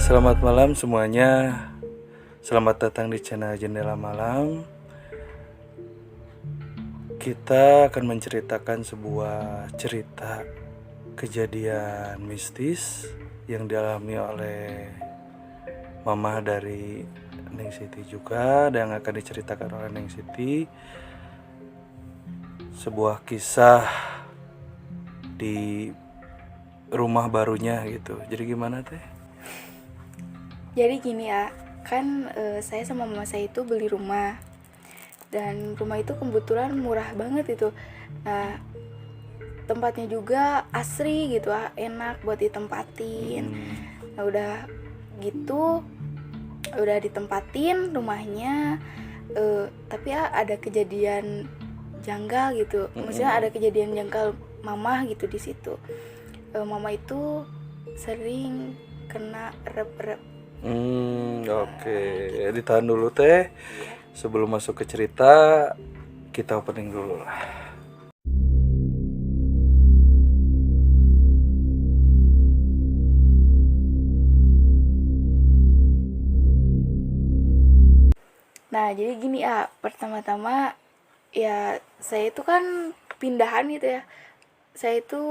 Selamat malam semuanya. Selamat datang di channel Jendela Malam. Kita akan menceritakan sebuah cerita kejadian mistis yang dialami oleh mama dari Neng Siti juga, dan akan diceritakan oleh Neng Siti. Sebuah kisah di rumah barunya gitu. Jadi gimana teh? Jadi gini ya, kan saya sama mama saya itu beli rumah. Dan rumah itu kebetulan murah banget itu. Nah, tempatnya juga asri gitu, enak buat ditempatin. Nah, udah gitu, udah ditempatin rumahnya. Tapi ya ada kejadian janggal gitu. Maksudnya ada kejadian janggal mama gitu di situ. Mama itu sering kena rep-rep. Oke. Ditahan dulu teh. Sebelum masuk ke cerita, kita opening dulu lah. Nah, jadi gini pertama-tama ya saya itu kan pindahan gitu ya. Saya itu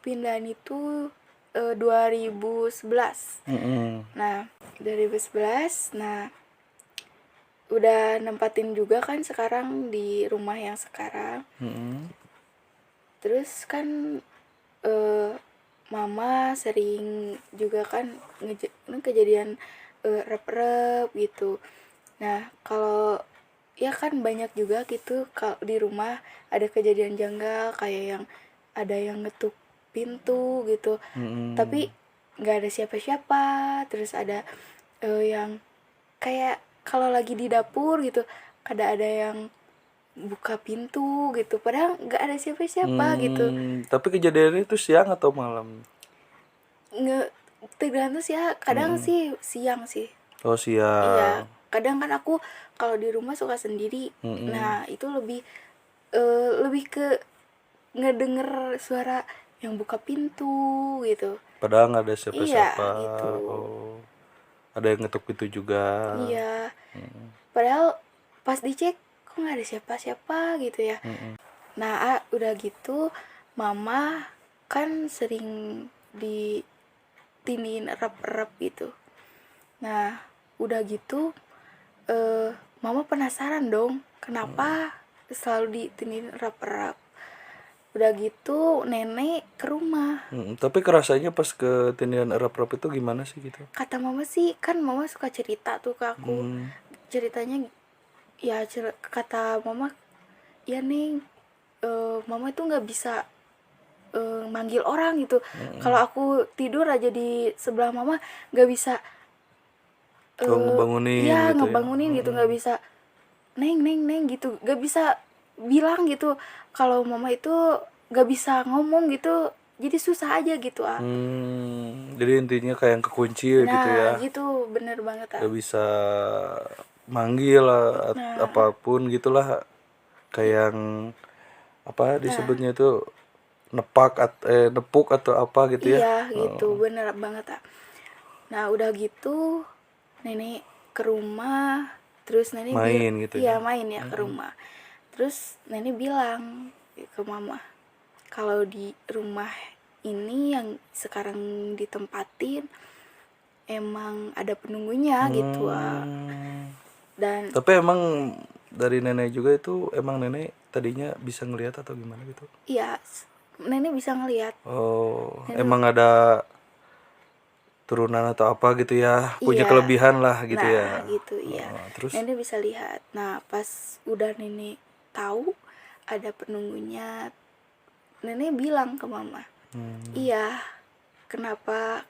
pindahan itu 2011. Nah, 2011, nah udah nempatin juga kan sekarang di rumah yang sekarang. Terus kan mama sering juga kan kejadian rep-rep gitu. Nah, kalau ya kan banyak juga gitu kalau di rumah ada kejadian janggal kayak yang ada yang ngetuk pintu gitu. Tapi nggak ada siapa-siapa. Terus ada yang kayak kalau lagi di dapur gitu, ada yang buka pintu gitu padahal nggak ada siapa-siapa gitu. Tapi kejadiannya itu siang atau malam? Nggak tergantung sih ya, kadang sih siang sih. Oh, Iya, siang. kadang kan aku kalau di rumah suka sendiri. Nah, itu lebih lebih ke ngedenger suara yang buka pintu gitu. Padahal nggak ada Iya, siapa-siapa. gitu. Oh, ada yang ngetuk pintu juga. Iya. Padahal pas dicek kok nggak ada siapa-siapa gitu ya. Nah, udah gitu mama kan sering ditinin rep-rep gitu. Nah, udah gitu mama penasaran dong kenapa selalu ditinin rep-rep. Udah gitu nenek ke rumah. Tapi kerasanya pas ke tindihan erap-erap itu gimana sih gitu? Kata mama sih, kan mama suka cerita tuh ke aku. Ceritanya ya kata mama, ya Neng, mama itu nggak bisa manggil orang gitu. Kalau aku tidur aja di sebelah mama nggak bisa Ngebangunin ya gitu ya? ngebangunin gitu, nggak bisa neng neng neng gitu, nggak bisa bilang gitu. Kalau mama itu nggak bisa ngomong gitu, jadi susah aja gitu Jadi intinya kayak yang kekunci gitu Nah ya? gitu, bener banget Gak bisa manggil lah, Nah apapun gitulah, kayak yang apa disebutnya itu nepuk atau apa gitu ya? iya gitu, bener banget Nah udah gitu nenek ke rumah, terus nenek Main gitu ya? iya main ya ke rumah. Terus nenek bilang ke mama kalau di rumah ini yang sekarang ditempatin emang ada penunggunya gitu Dan Tapi emang dari nenek juga itu, emang nenek tadinya bisa ngelihat atau gimana gitu? iya, nenek bisa ngelihat. Oh, Nenek, emang ada turunan atau apa gitu ya, punya iya. kelebihan lah gitu Nah, ya. gitu iya. Terus Nenek bisa lihat. Nah, pas udah nenek tahu ada penunggunya, nenek bilang ke mama, iya, kenapa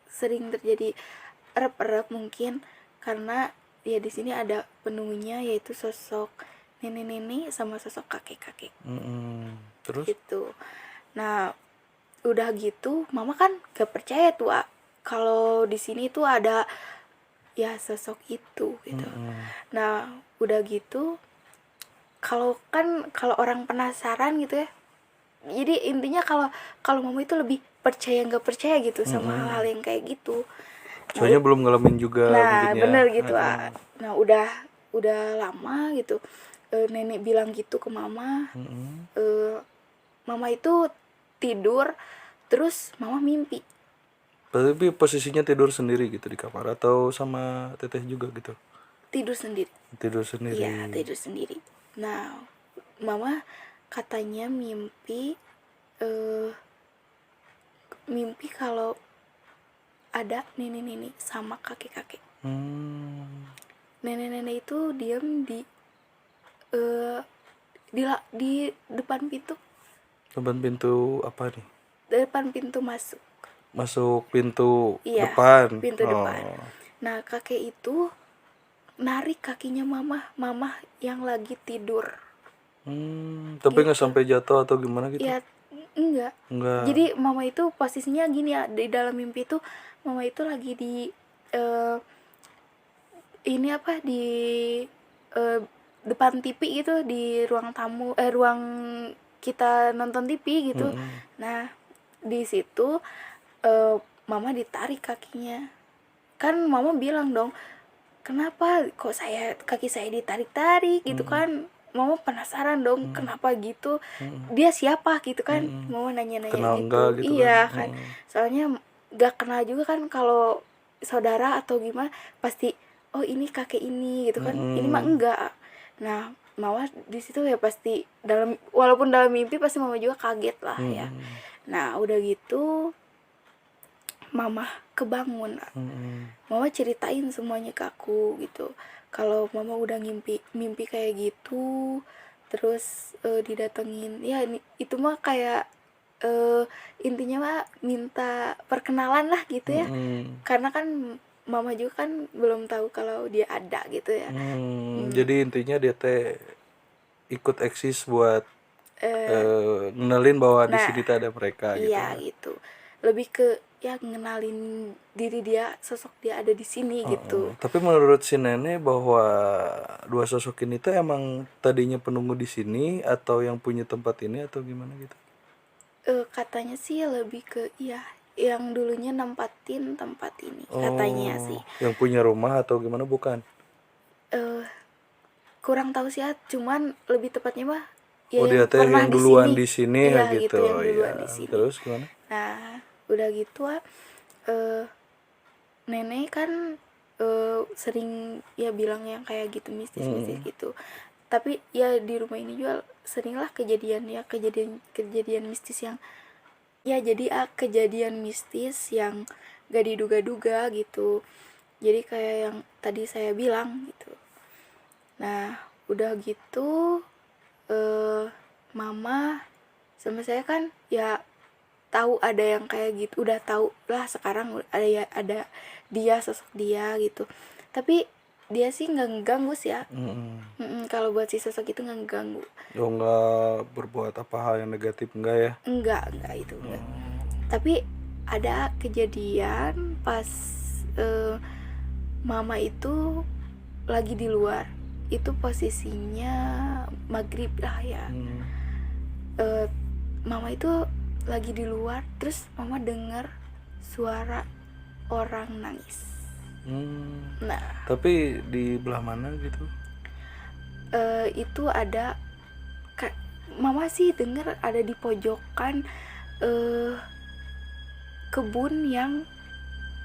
sering terjadi erep-erep mungkin karena ya di sini ada penunggunya, yaitu sosok nenek-nenek sama sosok kakek-kakek terus gitu. Nah, udah gitu mama kan gak percaya tuh kalau di sini tuh ada ya sosok itu gitu. Nah, udah gitu kalau orang penasaran gitu ya, jadi intinya kalau kalau mama itu lebih percaya nggak percaya gitu sama hal-hal yang kayak gitu. Soalnya belum ngalamin juga Nah mungkin ya. bener gitu. Nah udah lama gitu, nenek bilang gitu ke mama. Mama itu tidur terus mama mimpi Tapi posisinya tidur sendiri gitu di kamar atau sama teteh juga gitu? tidur sendiri. Tidur sendiri. Iya tidur sendiri. Nah mama katanya mimpi kalau ada nenek-nenek sama kakek-kakek. Nenek-nenek itu diam eh, di depan pintu. Depan pintu apa nih? Depan pintu masuk. Masuk pintu Iya, depan. pintu depan. Nah kakek itu narik kakinya mama yang lagi tidur. Tapi nggak sampai jatuh atau gimana gitu? Ya enggak. Jadi mama itu posisinya gini ya, di dalam mimpi itu mama itu lagi di ini apa di depan TV gitu, di ruang tamu ruang kita nonton TV gitu. Nah di situ mama ditarik kakinya. Kan mama bilang dong, kenapa kok kaki saya ditarik-tarik gitu kan. Mama penasaran dong kenapa gitu. Dia siapa gitu kan. Mama nanya-nanya Kenal gitu. enggak gitu Iya kan. kan. Soalnya gak kenal juga kan, kalau saudara atau gimana pasti oh ini kakek ini gitu kan. Ini mah enggak. Nah mama di situ ya pasti walaupun dalam mimpi pasti mama juga kaget lah ya. Nah udah gitu mama kebangun. Mama ceritain semuanya ke aku gitu. Kalau mama udah mimpi kayak gitu, terus didatengin. Ya itu mah kayak intinya mah minta perkenalan lah gitu ya. Karena kan mama juga kan belum tahu kalau dia ada gitu ya. Jadi intinya dia teh ikut eksis buat ngenalin bahwa di sini tuh ada mereka gitu. Iya gitu. Lebih ke ya ngenalin diri dia, sosok dia ada di sini gitu. Tapi menurut si nenek bahwa dua sosok ini tuh emang tadinya penunggu di sini atau yang punya tempat ini atau gimana gitu? Katanya sih lebih ke ya yang dulunya nempatin tempat ini katanya sih. Yang punya rumah atau gimana bukan? Kurang tahu sih ya, cuman lebih tepatnya mah ya dia teh yang duluan di sini ya gitu. yang duluan di sini. Terus gimana? Nah udah gitu nenek kan sering ya bilang yang kayak gitu mistis-mistis gitu. Tapi ya di rumah ini juga sering lah kejadian mistis yang ya jadi kejadian mistis yang gak diduga-duga gitu. Jadi kayak yang tadi saya bilang gitu. Nah udah gitu mama sama saya kan ya tahu ada yang kayak gitu, udah tahu lah sekarang ada dia, sosok dia gitu. Tapi dia sih nggak ngeganggu sih ya. Kalau buat si sosok itu nggak ngeganggu. Nggak berbuat apa hal yang negatif enggak ya? Enggak itu enggak. Tapi ada kejadian pas mama itu lagi di luar, itu posisinya maghrib lah ya. Mama itu lagi di luar, terus mama dengar suara orang nangis. Nah tapi di belah mana gitu? Itu ada mama sih dengar ada di pojokan kebun yang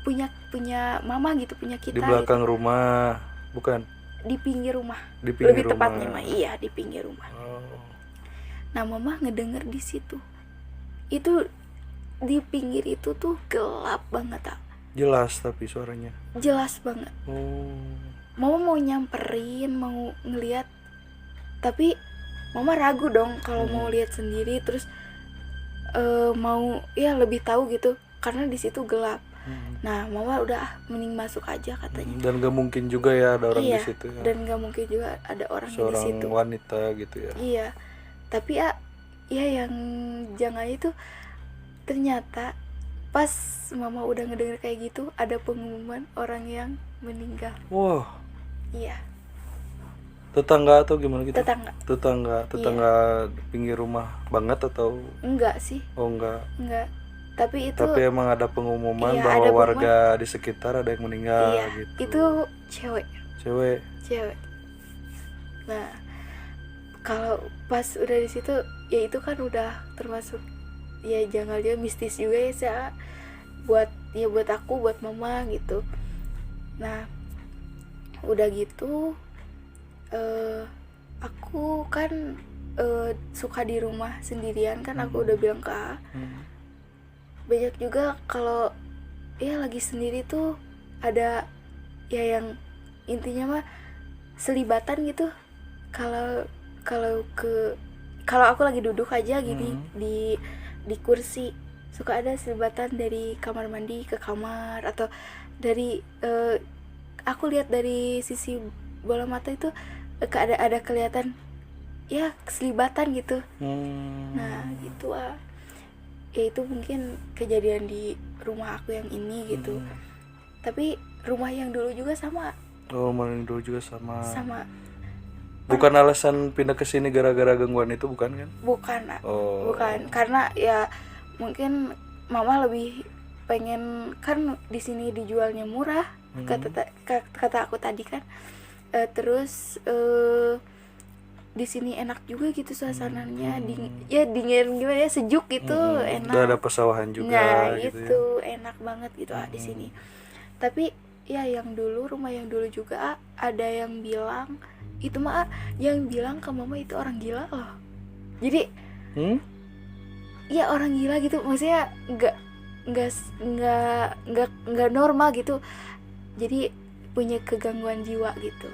punya mama gitu, punya kita di belakang gitu. rumah bukan? Di pinggir rumah, Lebih tepatnya mah iya di pinggir rumah. Nah mama ngedenger di situ. Itu di pinggir itu tuh gelap banget jelas tapi suaranya jelas banget. Mama mau nyamperin, mau ngeliat, tapi mama ragu dong kalau mau lihat sendiri, terus mau ya lebih tahu gitu karena di situ gelap. Nah mama udah mending masuk aja katanya. Dan gak mungkin juga ya ada orang di situ ya. Dan gak mungkin juga ada orang di situ. Seorang wanita gitu ya. Iya. Tapi ya yang jangan itu ternyata pas mama udah ngedenger kayak gitu ada pengumuman orang yang meninggal. Wah. Iya. Tetangga atau gimana gitu? Tetangga Iya. Pinggir rumah banget atau? Enggak sih. Oh enggak. Tapi itu Tapi emang ada pengumuman iya, bahwa ada pengumuman. warga di sekitar ada yang meninggal Iya, gitu. itu cewek. Cewek. Nah, kalau pas udah di situ ya itu kan udah termasuk ya jangan dia mistis juga ya saya buat aku, buat mama gitu. Nah, udah gitu aku kan suka di rumah sendirian kan, aku udah bilang ke A. Banyak juga kalau ya lagi sendiri tuh ada ya yang intinya mah selibatan gitu. Kalau aku lagi duduk aja gini di kursi, suka ada selibatan dari kamar mandi ke kamar, atau dari aku lihat dari sisi bola mata itu ada kelihatan ya keselibatan gitu. Nah gitu ya itu mungkin kejadian di rumah aku yang ini gitu. Tapi rumah yang dulu juga sama. Rumah yang dulu juga sama. Bukan alasan pindah ke sini gara-gara gangguan itu, bukan kan? Bukan, bukan. Karena ya mungkin mama lebih pengen kan di sini dijualnya murah, kata aku tadi kan. Terus di sini enak juga gitu suasananya, dingin gimana ya, sejuk gitu, enak. Udah ada pesawahan juga. Nah, gitu ya. Enak banget gitu di sini. Tapi ya yang dulu, rumah yang dulu juga ada yang bilang itu mah yang bilang ke mama itu orang gila loh. Jadi ya orang gila gitu, maksudnya nggak normal gitu. Jadi punya kegangguan jiwa gitu.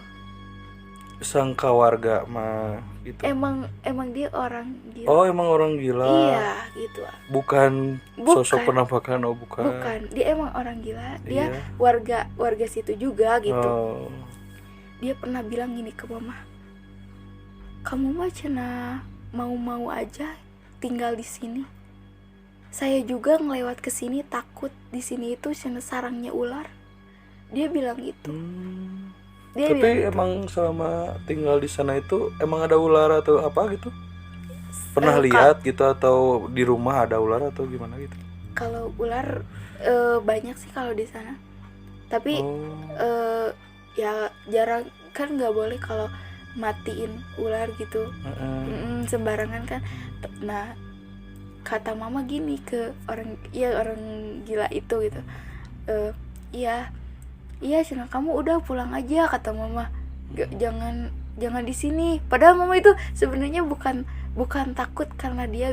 Sangka warga mah gitu. Emang dia orang gila. Oh, emang orang gila. Iya gitu. Bukan sosok penampakan. Bukan, dia emang orang gila. Dia warga situ juga gitu. Dia pernah bilang gini ke mama, kamu mah cenah mau aja tinggal di sini. Saya juga ngelewat ke sini takut di sini itu cenah sarangnya ular. Dia bilang gitu. Tapi emang selama tinggal di sana itu emang ada ular atau apa gitu? Pernah lihat gitu, atau di rumah ada ular atau gimana gitu? Kalau ular banyak sih kalau di sana. Tapi ya jarang kan, nggak boleh kalau matiin ular gitu sembarangan kan. Nah kata mama gini ke orang gila itu gitu, iya Cina, kamu udah pulang aja, kata mama. Jangan di sini. Padahal mama itu sebenarnya bukan takut karena dia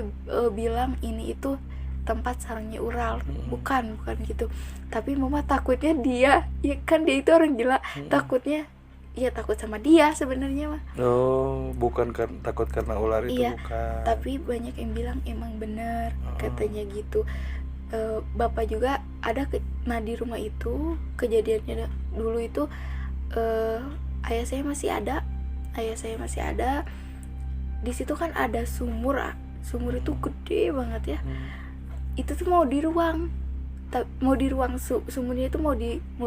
bilang ini itu tempat sarangnya ular, bukan gitu. Tapi mama takutnya dia, ya kan dia itu orang gila, takutnya ya takut sama dia sebenarnya mah. Bukan takut karena ular itu, bukan. Tapi banyak yang bilang emang bener, katanya gitu. Bapak juga ada nah di rumah itu kejadiannya dulu itu ayah saya masih ada di situ kan, ada sumur itu gede banget ya. Itu tuh mau di ruang sumurnya itu mau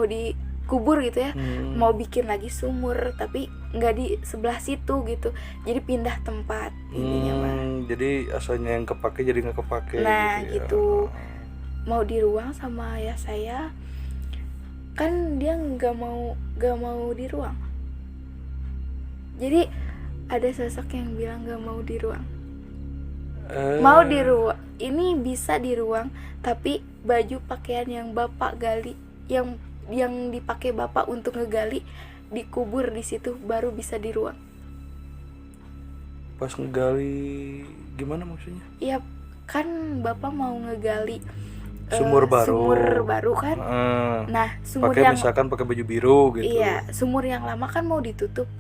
dikubur gitu ya. Mau bikin lagi sumur tapi nggak di sebelah situ gitu, jadi pindah tempat intinya mah. Jadi asalnya yang kepake jadi nggak kepake. Nah gitu. Mau di ruang sama ayah saya kan, dia nggak mau di ruang. Jadi ada sosok yang bilang nggak mau di ruang. Mau di ruang, ini bisa di ruang, tapi baju pakaian yang bapak gali, yang dipakai bapak untuk ngegali, dikubur di situ, baru bisa di ruang. Pas ngegali gimana maksudnya? Iya kan, bapak mau ngegali sumur baru kan. Nah sumur misalkan pakai baju biru gitu. Iya, sumur yang lama kan mau ditutup.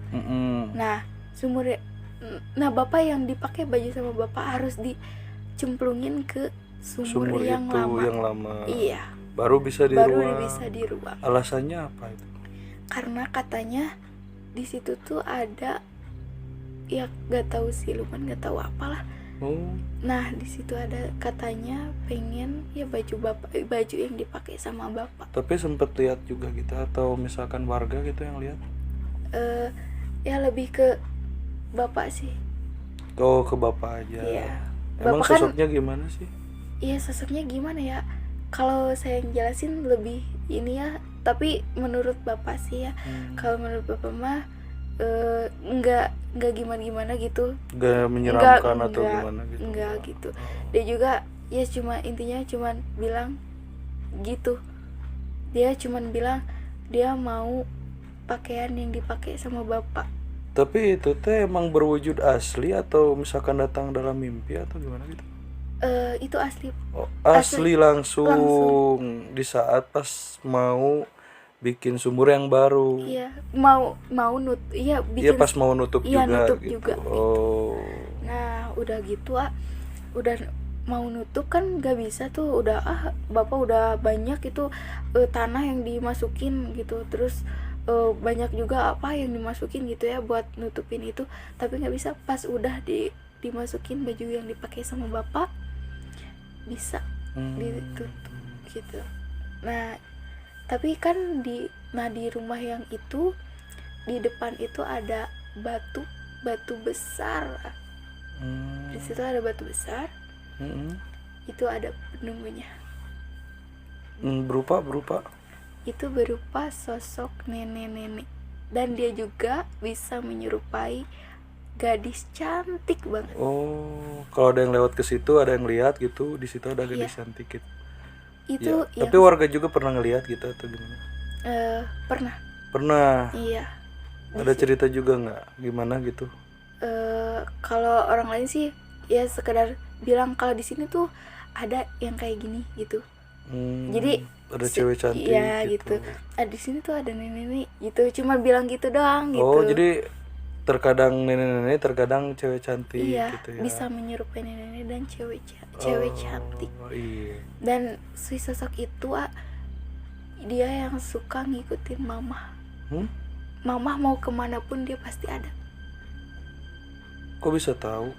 Nah bapak yang dipakai baju sama bapak harus dicemplungin ke sumur yang lama. Iya, baru bisa di ruang. Alasannya apa itu? Karena katanya di situ tuh ada, ya nggak tahu sih, Luman nggak tahu apalah. Nah di situ ada katanya pengen ya baju yang dipakai sama bapak. Tapi sempet lihat juga gitu, atau misalkan warga gitu yang lihat? Ya lebih ke bapak sih. Ke bapak aja. Iya. Emang bapak sosoknya gimana sih? Iya, sosoknya gimana ya, kalau saya jelasin lebih ini ya, tapi menurut bapak sih ya, kalau menurut bapak mah nggak gimana gitu. Gak nggak menyeramkan atau nggak gimana gitu? nggak gitu. Dia juga ya cuma intinya cuman bilang gitu, dia cuman bilang dia mau pakaian yang dipakai sama bapak. Tapi itu teh emang berwujud asli atau misalkan datang dalam mimpi atau gimana gitu? Itu asli. Oh, Asli asli langsung. langsung di saat pas mau bikin sumur yang baru. Iya, mau iya Iya, bikin. pas mau nutup Iya, juga nutup gitu. juga gitu. Oh. Nah udah gitu udah mau nutup kan gak bisa tuh, udah bapak udah banyak itu tanah yang dimasukin gitu, terus banyak juga apa yang dimasukin gitu ya buat nutupin itu, tapi nggak bisa. Pas udah dimasukin baju yang dipakai sama bapak bisa ditutup gitu. Nah tapi kan di rumah yang itu, di depan itu ada batu batu besar. Di situ ada batu besar. Itu ada penunggunya. Berupa Itu berupa sosok nenek-nenek, dan dia juga bisa menyerupai gadis cantik banget. Oh, kalau ada yang lewat ke situ, ada yang lihat gitu, di situ ada gadis Iya. cantik gitu. Itu Ya, tapi warga juga pernah ngelihat gitu atau gimana? pernah. Pernah. Iya. Ada cerita juga nggak gimana gitu? Kalau orang lain sih ya sekedar bilang kalau di sini tuh ada yang kayak gini gitu. Jadi ada cewek cantik ya gitu. Di sini tuh ada nenek-nenek gitu, cuma bilang gitu doang gitu. Oh, jadi terkadang nenek-nenek, terkadang cewek cantik iya, gitu ya. bisa menyerupai nenek-nenek dan cewek cantik. Iya. Dan si sosok itu dia yang suka ngikutin mama. Mama mau kemana pun dia pasti ada. Kok bisa tahu?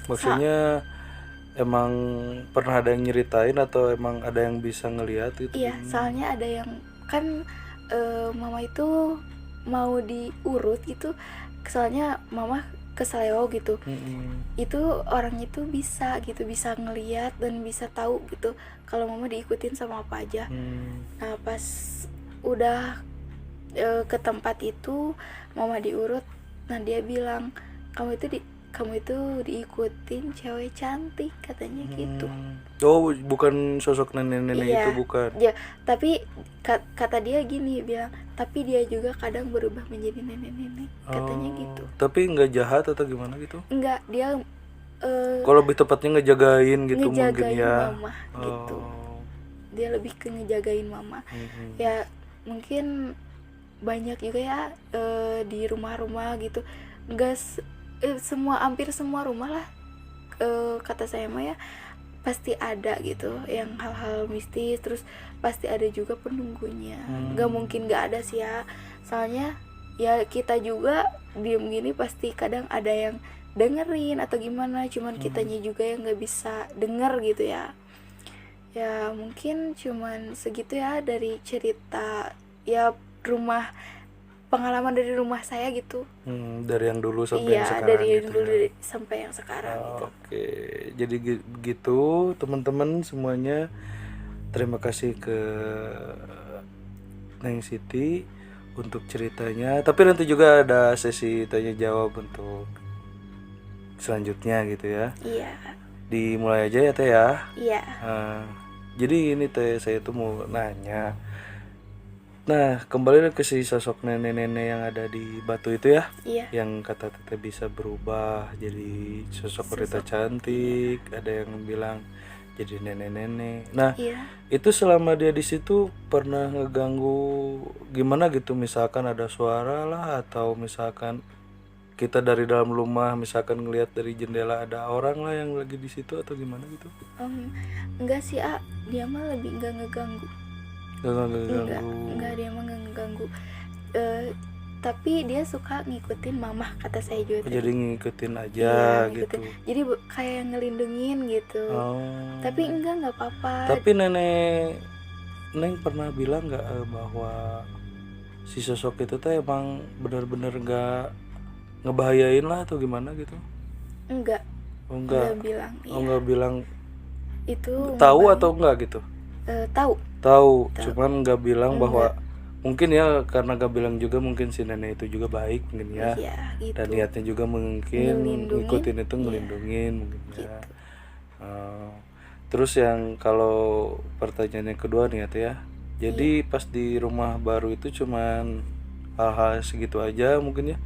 Maksudnya emang pernah ada yang nyeritain atau emang ada yang bisa ngelihat itu? Iya, soalnya ada yang kan mama itu mau diurut gitu, soalnya mama ke Saleo gitu. Itu orangnya itu bisa gitu, bisa ngelihat dan bisa tahu gitu kalau mama diikutin sama apa aja. Nah pas udah ke tempat itu mama diurut, nah dia bilang kamu itu diikutin cewek cantik katanya gitu. Oh, bukan sosok nenek-nenek Iya, itu bukan. ya, tapi kata dia gini, bilang tapi dia juga kadang berubah menjadi nenek-nenek katanya gitu. Tapi nggak jahat atau gimana gitu? Enggak, dia Kalau lebih tepatnya ngejagain gitu mungkin ngejagain ya. mama gitu. Dia lebih ke ngejagain mama. Ya mungkin banyak juga ya di rumah-rumah gitu, enggak hampir semua rumah lah, kata saya mah ya pasti ada gitu yang hal-hal mistis, terus pasti ada juga penunggunya. Nggak mungkin nggak ada sih ya, soalnya ya kita juga diem gini pasti kadang ada yang dengerin atau gimana, cuman kitanya juga yang nggak bisa denger gitu ya. Ya mungkin cuman segitu ya dari cerita ya pengalaman dari rumah saya gitu. Dari yang dulu sampai yang sekarang dari gitu dulu ya. sampai yang sekarang gitu. Oke, jadi begitu teman-teman semuanya. Terima kasih ke Neng Siti untuk ceritanya. Tapi nanti juga ada sesi tanya jawab untuk selanjutnya gitu ya. Iya. Dimulai aja ya Teh ya. Iya. Jadi ini Teh, saya tuh mau nanya. Nah, kembali ke si sosok nenek-nenek yang ada di batu itu ya. Iya. Yang kata Teteh bisa berubah jadi sosok wanita cantik, ada yang bilang jadi nenek-nenek. Nah, itu selama dia di situ pernah ngeganggu gimana gitu, misalkan ada suara lah atau misalkan kita dari dalam rumah misalkan ngelihat dari jendela ada orang lah yang lagi di situ atau gimana gitu? Enggak sih, dia mah lebih enggak ngeganggu. Enggak, dia mah enggak ngeganggu. Tapi dia suka ngikutin mama, kata saya juga tadi. Jadi ngikutin aja gitu. Jadi kayak ngelindungin gitu. Tapi enggak apa-apa. Tapi Neng pernah bilang nggak bahwa si sosok itu tuh emang benar-benar nggak ngebahayain lah atau gimana gitu? Enggak. Enggak bilang. Oh, enggak bilang Itu tahu atau enggak gitu? Tahu. Cuman nggak bilang bahwa mungkin ya, karena gak bilang juga mungkin si nenek itu juga baik mungkin ya. Iya, gitu. Dan niatnya juga mungkin ngikutin itu, ngelindungin mungkin ya. Gitu. Terus yang kalau pertanyaan yang kedua nih ya, jadi pas di rumah baru itu cuman hal-hal segitu aja mungkin ya,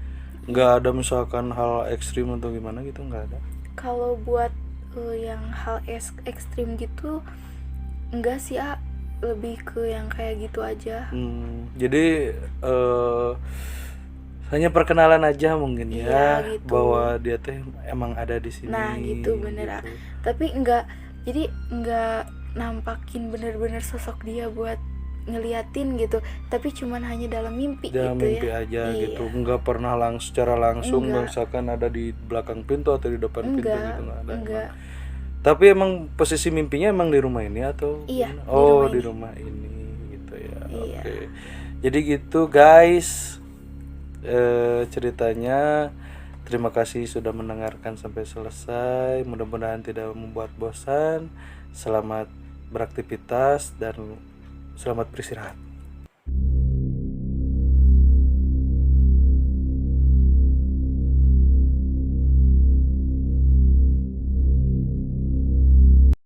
nggak ada misalkan hal ekstrim atau gimana gitu, nggak ada? Kalau buat yang hal ekstrim gitu enggak sih, lebih ke yang kayak gitu aja. Jadi hanya perkenalan aja mungkin ya, gitu. bahwa dia teh emang ada di sini. Nah gitu bener gitu. Tapi enggak, jadi enggak nampakin bener-bener sosok dia buat ngeliatin gitu, tapi cuman hanya dalam mimpi dalam gitu mimpi ya. aja gitu, nggak pernah secara langsung misalkan ada di belakang pintu atau di depan pintu gitu, nggak ada. Enggak. Tapi emang posisi mimpinya emang di rumah ini atau iya, di rumah ini gitu ya. Oke. Jadi gitu guys, ceritanya. Terima kasih sudah mendengarkan sampai selesai. Mudah-mudahan tidak membuat bosan. Selamat beraktivitas dan selamat beristirahat.